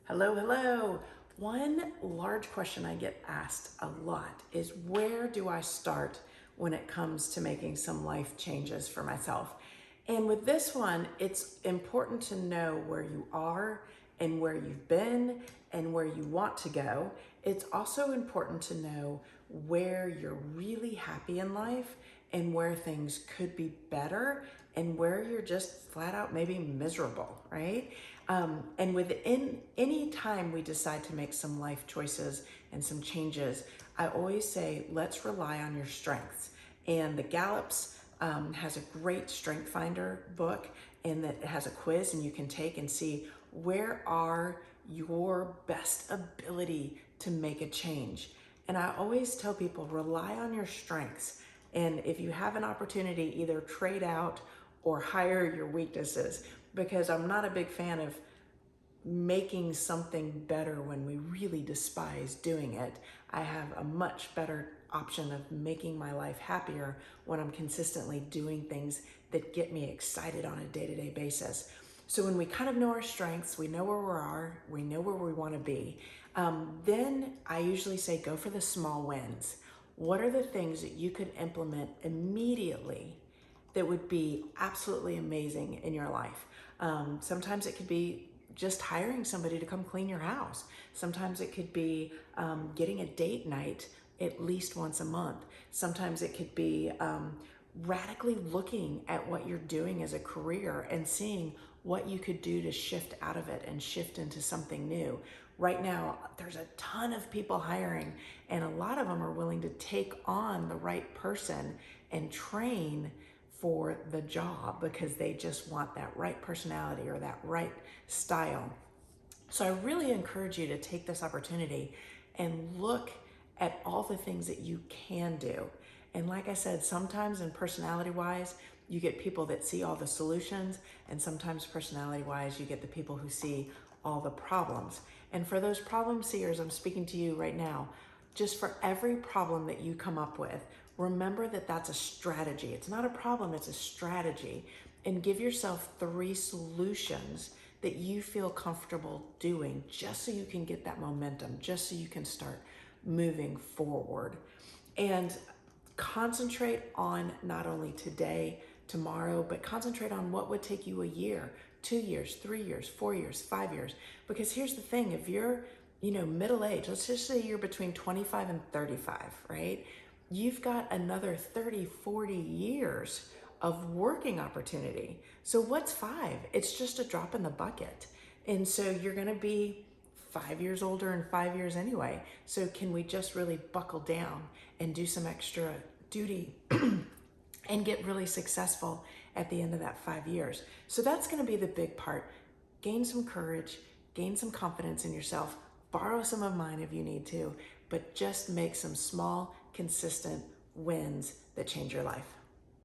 Hello, hello. One large question I get asked a lot is where do I start when it comes to making some life changes for myself? And with this one, it's important to know where you are and where you've been and where you want to go. It's also important to know where you're really happy in life and where things could be better and where you're just flat out maybe miserable, right? And within any time we decide to make some life choices and some changes, I always say, let's rely on your strengths. And the Gallup's has a great Strength Finder book, and that has a quiz, and you can take and see where are your best ability to make a change. And I always tell people, rely on your strengths. And if you have an opportunity, either trade out or hire your weaknesses, because I'm not a big fan of making something better when we really despise doing it. I have a much better option of making my life happier when I'm consistently doing things that get me excited on a day-to-day basis. So when we kind of know our strengths, we know where we are, we know where we want to be, then I usually say go for the small wins. What are the things that you could implement immediately that would be absolutely amazing in your life? Sometimes it could be just hiring somebody to come clean your house. Sometimes it could be getting a date night at least once a month. Sometimes it could be radically looking at what you're doing as a career and seeing what you could do to shift out of it and shift into something new. Right now, there's a ton of people hiring, and a lot of them are willing to take on the right person and train for the job because they just want that right personality or that right style. So I really encourage you to take this opportunity and look at all the things that you can do. And like I said, sometimes in personality wise, you get people that see all the solutions, and sometimes personality wise, you get the people who see all the problems. And for those problem seers, I'm speaking to you right now. Just for every problem that you come up with, remember that that's a strategy. It's not a problem, it's a strategy. And give yourself 3 solutions that you feel comfortable doing just so you can get that momentum, just so you can start moving forward. And concentrate on not only today, tomorrow, but concentrate on what would take you a year, 2 years, 3 years, 4 years, 5 years. Because here's the thing, if you're middle age, let's just say you're between 25 and 35, right? You've got another 30, 40 years of working opportunity. So what's 5? It's just a drop in the bucket. And so you're gonna be 5 years older in 5 years anyway. So can we just really buckle down and do some extra duty and get really successful at the end of that 5 years? So that's gonna be the big part. Gain some courage, gain some confidence in yourself, borrow some of mine if you need to, but just make some small, consistent wins that change your life.